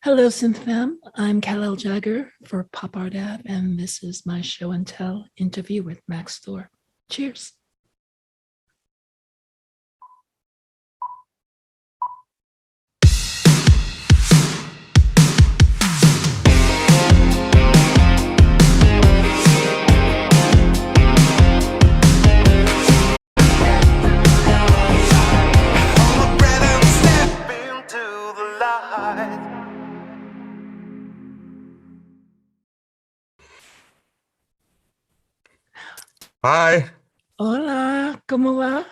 Hello, Synthfam. I'm Kal-Elle Jagger for Pop Art Ave, and this is my show and tell interview with Maxthor. Cheers. Hi. Hola, ¿cómo va?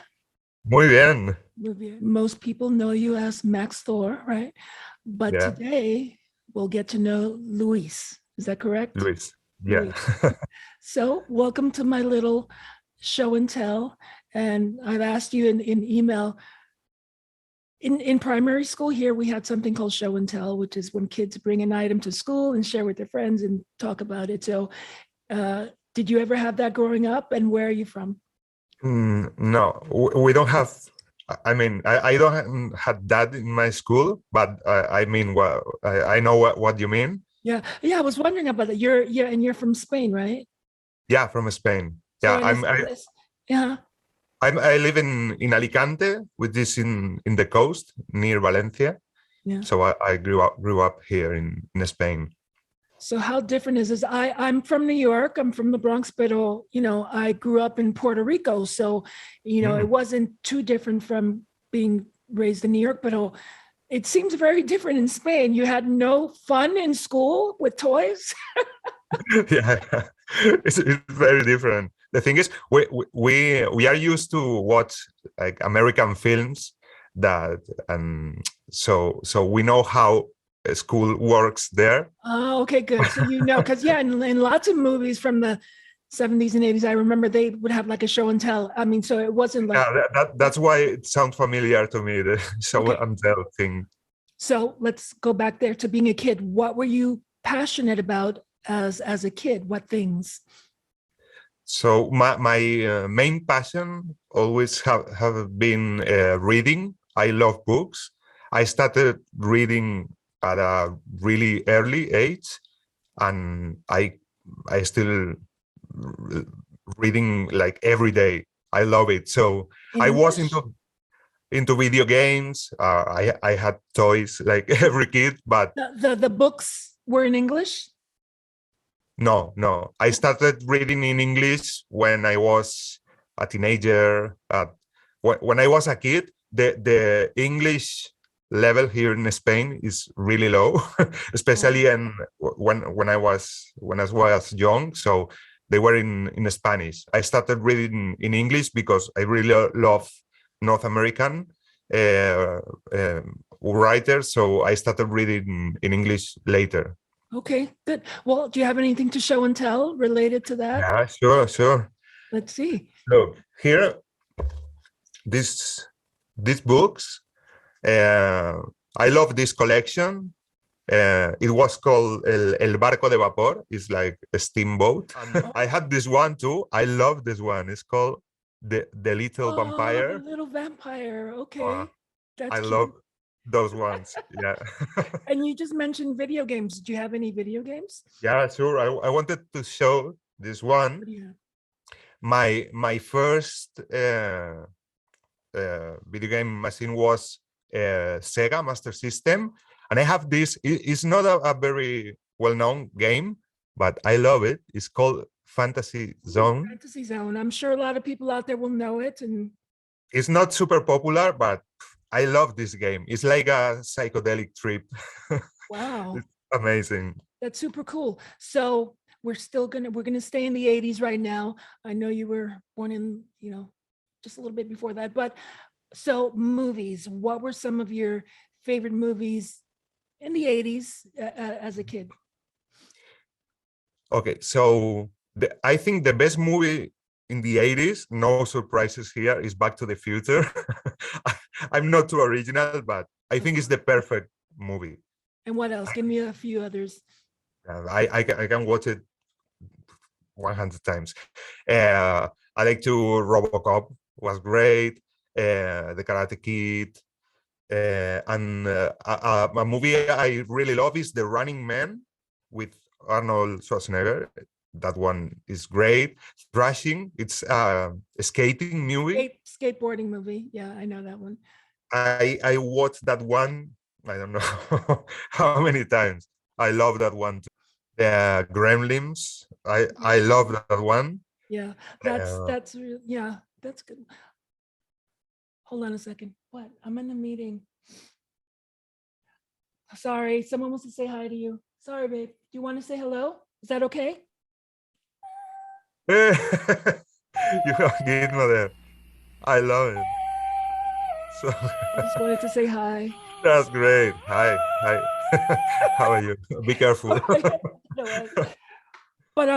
Muy bien. Muy bien. Most people know you as Maxthor, right? But Yeah. today we'll get to know Luis. Is that correct? Luis. Yeah. Luis. So welcome to my little show and tell. And I've asked you in email, in primary school here, we had something called show and tell, which is when kids bring an item to school and share with their friends and talk about it. So did you ever have that growing up, and where are you from? No, we don't have. I mean, I don't have that in my school, but I mean, well, I know what you mean. Yeah, I was wondering about that. You're from Spain, right? Yeah, from Spain. So Yeah, I live in Alicante, which is in the coast near Valencia. Yeah. So I grew up here in Spain. So how different is this? I'm from New York. I'm from the Bronx, but I grew up in Puerto Rico. So, it wasn't too different from being raised in New York, but it seems very different in Spain. You had no fun in school with toys? Yeah, it's very different. The thing is, we are used to watch like American films so we know how school works there. Oh, okay, good. So because in lots of movies from the 70s and 80s, I remember they would have like a show and tell. I mean, so it wasn't like that's why it sounds familiar to me, the show and tell thing. So let's go back there to being a kid. What were you passionate about as a kid? What things? So my main passion always have been reading. I love books. I started reading at a really early age, and I still reading like every day. I love it. So English? I was into video games. I had toys like every kid, but the books were in English. No. I started reading in English when I was a teenager. When I was a kid, the English level here in Spain is really low, especially when I was young. So they were in Spanish. I started reading in English because I really love North American writers. So I started reading in English later. Okay, good. Well, do you have anything to show and tell related to that? Yeah, sure. Let's see. Look, here, these books, I love this collection. It was called El Barco de Vapor. It's like a steamboat. And I had this one too. I love this one. It's called The Little Vampire. The Little Vampire. Okay. That's I cute. love those ones. Yeah. And you just mentioned video games. Do you have any video games? Yeah, sure. I wanted to show this one. Yeah. My first video game machine was Sega Master System, and I have this. It's not a very well-known game, but I love it. It's called Fantasy Zone. Fantasy Zone. I'm sure a lot of people out there will know it. And it's not super popular, but I love this game. It's like a psychedelic trip. Wow. It's amazing. That's super cool. So we're gonna stay in the 80s right now. I know you were born in, just a little bit before that, but so movies, what were some of your favorite movies in the 80s as a kid? Okay, so I think the best movie in the 80s, no surprises here, is Back to the Future. I'm not too original, but I think it's the perfect movie. And what else? Give me a few others. I can watch it 100 times. I like to RoboCop was great. The Karate Kid. And a movie I really love is The Running Man with Arnold Schwarzenegger. That one is great. Thrashing, it's a skating movie. Skateboarding movie. Yeah, I know that one. I watched that one, I don't know how many times. I love that one too. The Gremlins, I love that one. Yeah, yeah, that's good. Hold on a second. What? I'm in a meeting. Sorry, someone wants to say hi to you. Sorry, babe. Do you want to say hello? Is that okay? You have Gizmo there. I love it. So I just wanted to say hi. that's great. Hi, hi. How are you? Be careful. But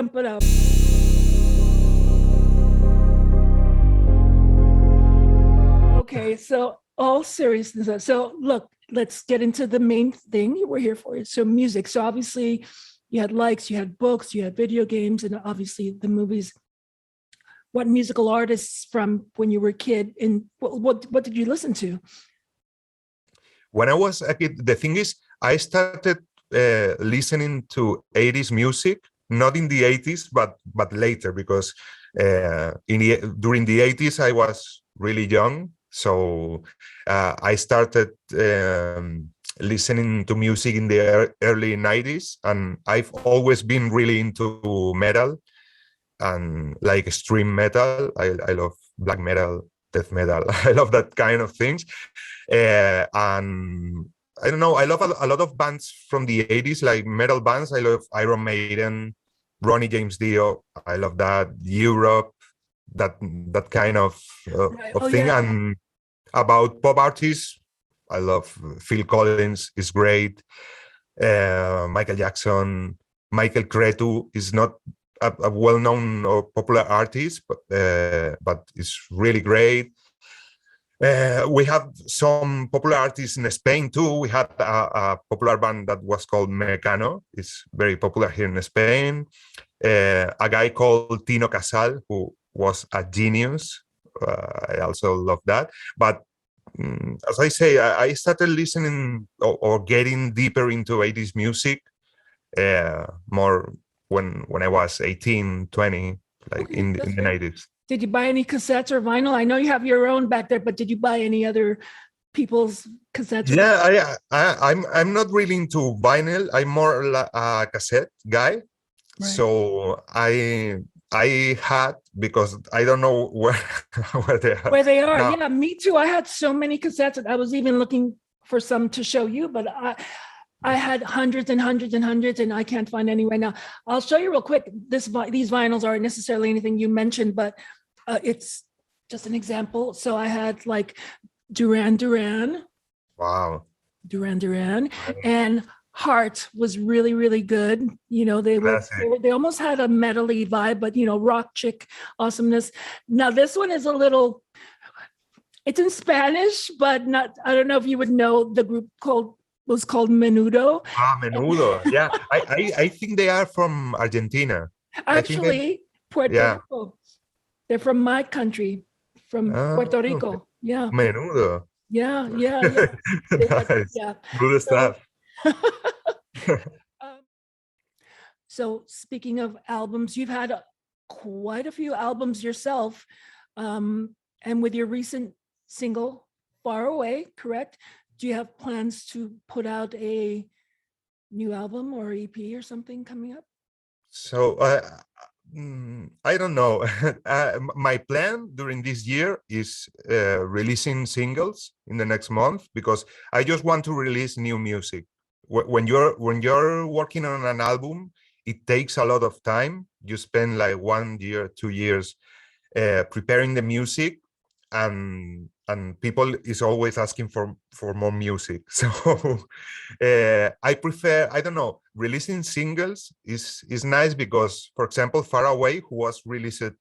okay, so all seriousness. So look, let's get into the main thing we're here for. So music. So obviously you had likes, you had books, you had video games, and obviously the movies. What musical artists from when you were a kid, and what did you listen to? When I was a kid, the thing is, I started listening to 80s music, not in the 80s, but later, because during the 80s I was really young, so I started listening to music in the early 90s, and I've always been really into metal and like extreme metal. I love black metal, death metal. I love that kind of things. And I don't know, I love a lot of bands from the 80s, like metal bands. I love Iron Maiden, Ronnie James Dio. I love that. Europe, that kind of thing. Yeah. And about pop artists, I love Phil Collins, is great. Michael Jackson, Michael Cretu is not a well-known or popular artist, but it's really great. We have some popular artists in Spain too. We had a popular band that was called Mecano. It's very popular here in Spain. A guy called Tino Casal, who was a genius. I also love that. But as I say, I started listening or getting deeper into 80s music more when I was 18, 20, like Okay, in the 90s. Did you buy any cassettes or vinyl? I know you have your own back there, but did you buy any other people's cassettes? Yeah, I'm not really into vinyl. I'm more a cassette guy. Right. So I had, because I don't know where they are. Where they are. Now, yeah, me too. I had so many cassettes. I was even looking for some to show you, but I had hundreds and hundreds and hundreds, and I can't find any right now. I'll show you real quick. These vinyls aren't necessarily anything you mentioned, but it's just an example. So I had like Duran Duran. Wow. Duran Duran. And Heart was really, really good. You know, they almost had a metal-y vibe, but you know, rock chick awesomeness. Now this one is a little, it's in Spanish, but not, I don't know if you would know the group was called Menudo. Menudo. Yeah. I think they are from Argentina. Actually, Puerto Rico. They're from my country, from Puerto Rico. Okay. Yeah. Menudo. Yeah. Nice. Yeah. Good stuff. So speaking of albums, you've had quite a few albums yourself. And with your recent single, Far Away, correct? Do you have plans to put out a new album or EP or something coming up? So I don't know. My plan during this year is releasing singles in the next month, because I just want to release new music. When you're working on an album, it takes a lot of time. You spend like 1 year, 2 years preparing the music, and people is always asking for more music. So I prefer, I don't know, releasing singles is nice, because, for example, Far Away, who was released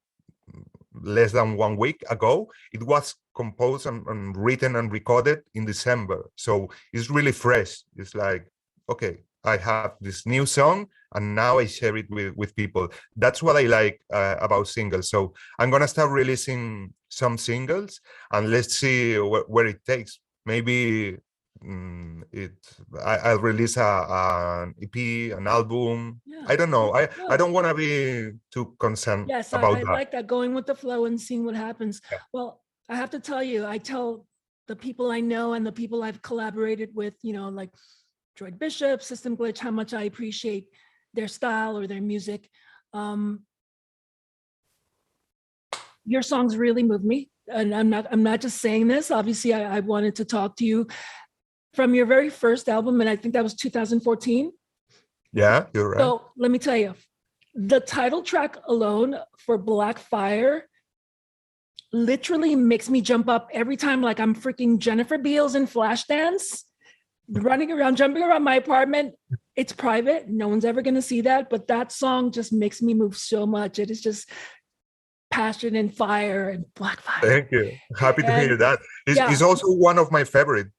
less than 1 week ago, it was composed and written and recorded in December. So it's really fresh. It's like, okay, I have this new song and now I share it with people. That's what I like about singles. So I'm gonna start releasing some singles, and let's see where it takes. Maybe I'll release an EP, an album. Yeah. I don't know. I Yeah. don't want to be too concerned Yes, about I that. like that, going with the flow and seeing what happens. Yeah. Well, I have to tell you, I tell the people I know and the people I've collaborated with, you know, like Droid Bishop, System Glitch, how much I appreciate their style or their music. Your songs really move me, and I'm not just saying this. Obviously, I wanted to talk to you from your very first album, and I think that was 2014. Yeah, you're right. So let me tell you, the title track alone for Black Fire literally makes me jump up every time, like I'm freaking Jennifer Beals in Flashdance, running around, jumping around my apartment. It's private. No one's ever going to see that. But that song just makes me move so much. It is just passion and fire and Black Fire. Thank you. Happy to hear that. Yeah. It's also one of my favorites.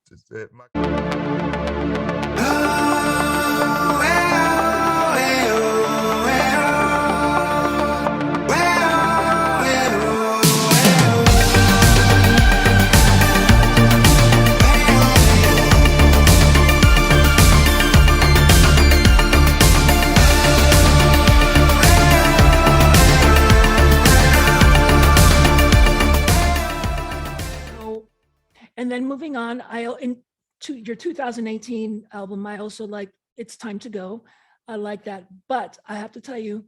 And then moving on, into your 2018 album, I also like It's Time to Go. I like that. But I have to tell you,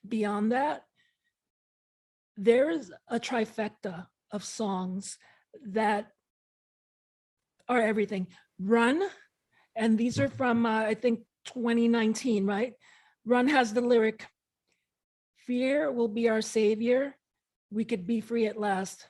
beyond that, there's a trifecta of songs that are everything. Run, and these are from, I think, 2019, right? Run has the lyric, "Fear will be our savior. We could be free at last."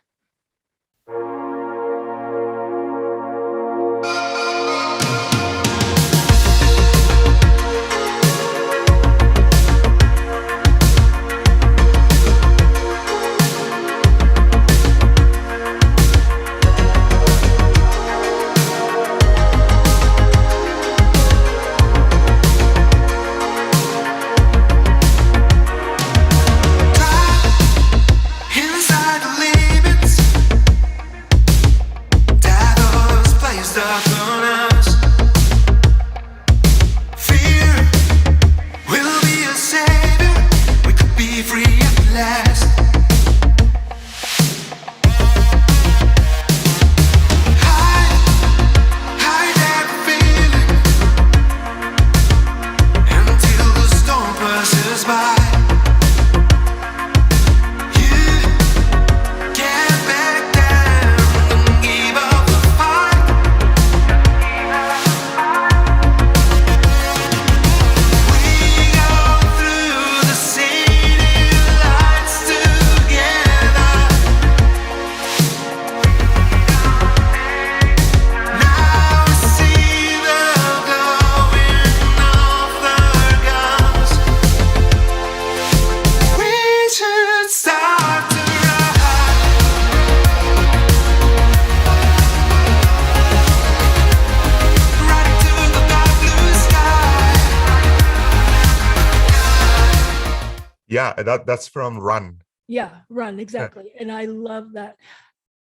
Yeah, that's from Run. Yeah, Run, exactly. And I love that.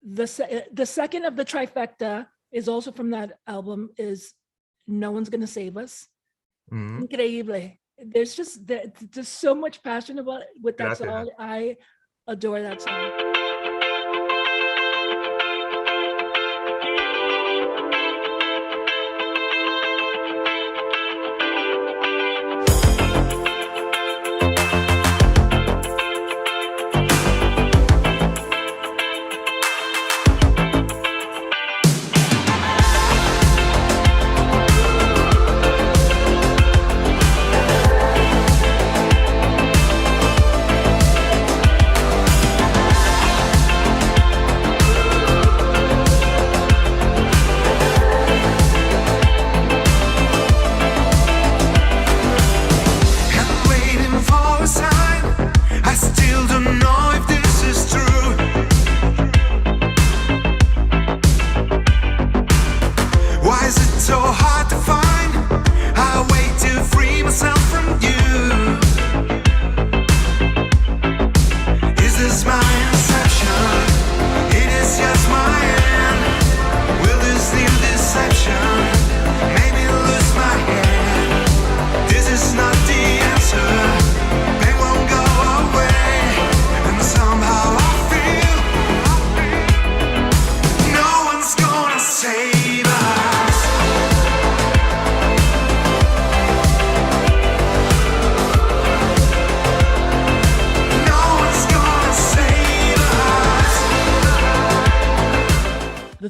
The second of the trifecta is also from that album, is No One's Gonna Save Us. Mhm. Increíble. There's just so much passion about with that Gracias. song. I adore that song.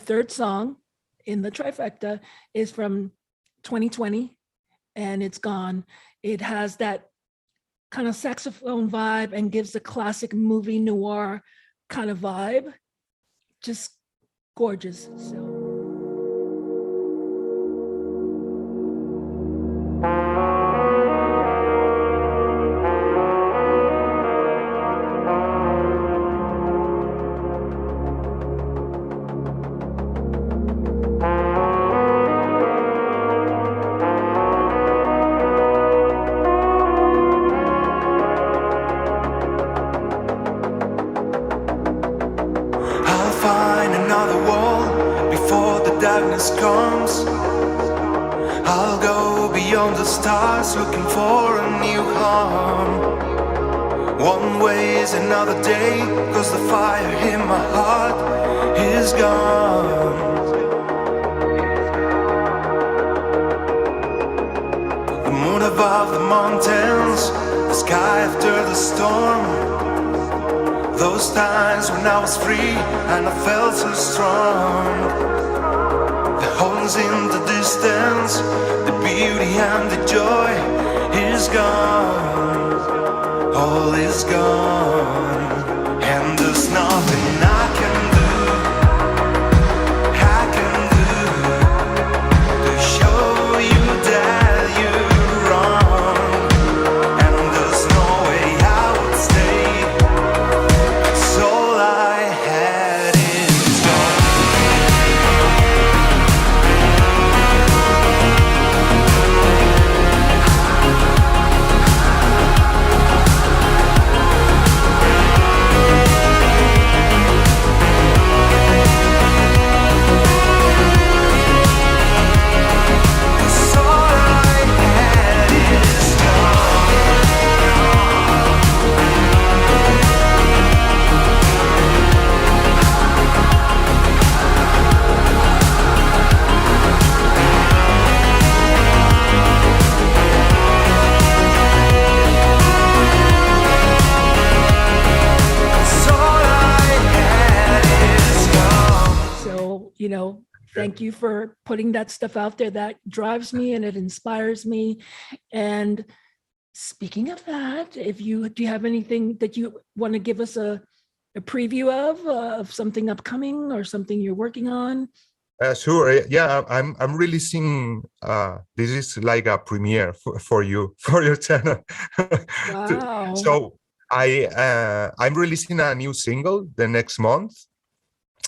third song in the trifecta is from 2020, and it's Gone. It has that kind of saxophone vibe and gives the classic movie noir kind of vibe. Just gorgeous. So. Comes, I'll go beyond the stars looking for a new home. One way is another day, cause the fire in my heart is gone. The moon above the mountains, the sky after the storm. Those times when I was free and I felt so strong. Horns in the distance, the beauty and the joy is gone, all is gone, and there's nothing I can do to show you that you're wrong, and there's no way I would stay, 'cause all I had is gone. Thank you for putting that stuff out there. That drives me and it inspires me. And speaking of that, do you have anything that you want to give us a preview of something upcoming or something you're working on? Sure. Yeah, I'm releasing. This is like a premiere for you, for your channel. Wow. So I'm releasing a new single the next month.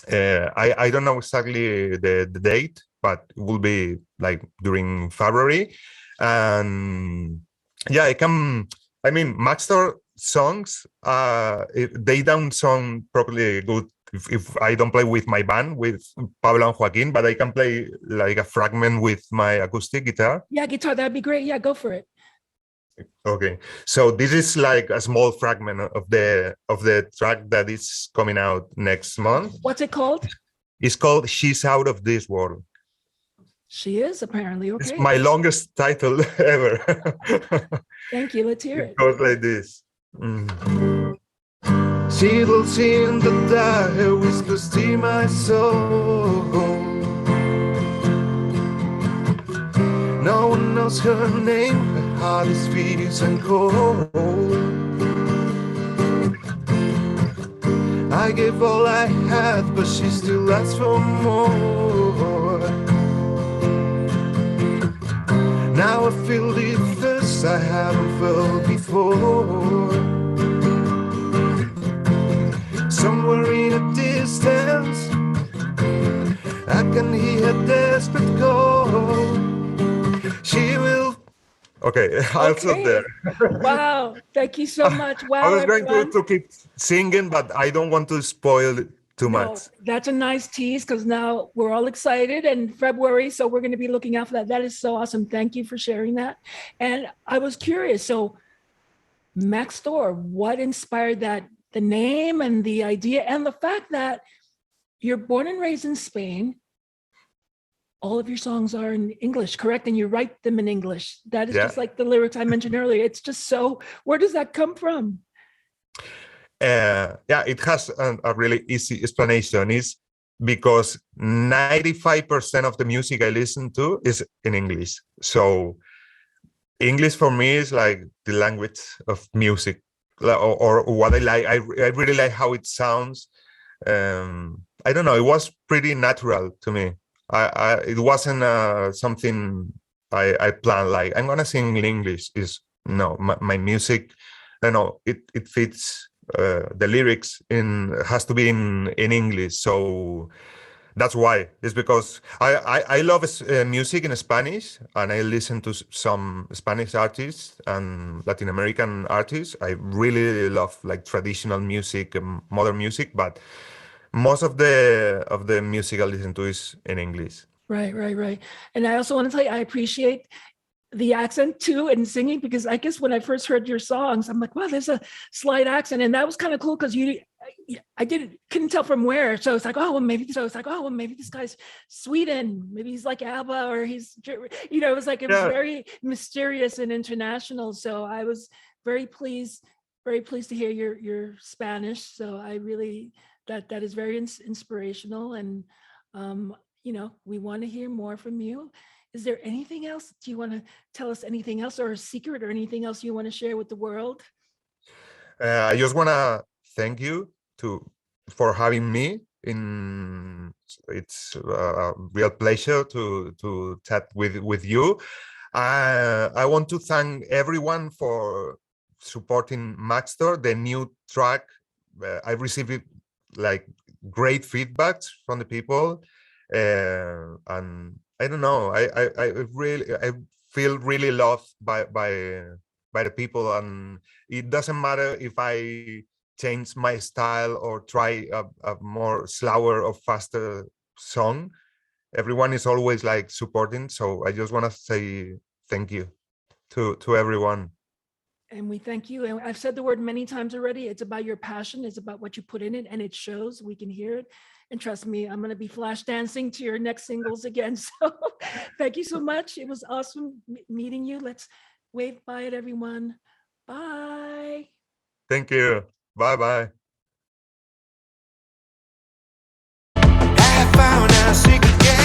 I don't know exactly the date, but it will be like during February. And yeah, Maxthor songs, they don't sound properly good if I don't play with my band, with Pablo and Joaquin, but I can play like a fragment with my acoustic guitar. Yeah, guitar, that'd be great. Yeah, go for it. Okay, so this is like a small fragment of the track that is coming out next month. What's it called? It's called "She's Out of This World." She is apparently. Okay. It's my longest title ever. Thank you. Let's hear it. It goes like this. She lives in the dark, her whispers to my soul. No one knows her name, her heart is fierce and cold. I gave all I had, but she still asks for more. Now I feel the thirst I haven't felt before. Somewhere in a distance, I can hear a desperate call. She will. Okay, I'll stop there. Wow, thank you so much. Wow, I was going to keep singing, but I don't want to spoil it too much. That's a nice tease because now we're all excited and February, so we're going to be looking out for that. That is so awesome. Thank you for sharing that. And I was curious, so Maxthor, what inspired that, the name and the idea and the fact that you're born and raised in Spain? All of your songs are in English, correct? And you write them in English. That is just like the lyrics I mentioned earlier. It's just so, where does that come from? It has a really easy explanation. Is because 95% of the music I listen to is in English. So English for me is like the language of music, or what I like. I really like how it sounds. I don't know. It was pretty natural to me. It wasn't something I planned. Like I'm gonna sing in English. Is no, my music. I know it fits. The lyrics has to be in English. So that's why. It's because I love music in Spanish, and I listen to some Spanish artists and Latin American artists. I really love like traditional music and modern music, but most of the music I listen to is in English. Right. And I also want to tell you, I appreciate the accent too and singing, because I guess when I first heard your songs, I'm like, wow, there's a slight accent. And that was kind of cool because couldn't tell from where. So it's like, oh, well, maybe this guy's Sweden. Maybe he's like ABBA, or he's, it was like, it was very mysterious and international. So I was very pleased to hear your Spanish. So I really, that is very inspirational. And, we want to hear more from you. Is there anything else? Do you want to tell us anything else, or a secret, or anything else you want to share with the world? I just want to thank you for having me. It's a real pleasure to chat with you. I want to thank everyone for supporting Maxthor, the new track. I received like great feedbacks from the people, and I don't know. I feel really loved by the people, and it doesn't matter if I change my style or try a more slower or faster song. Everyone is always like supporting. So I just want to say thank you to everyone. And we thank you. And I've said the word many times already. It's about your passion. It's about what you put in it, and it shows. We can hear it. And trust me, I'm going to be flash dancing to your next singles again. So thank you so much. It was awesome meeting you. Let's wave bye at everyone. Bye. Thank you. Bye-bye. I found our secret game.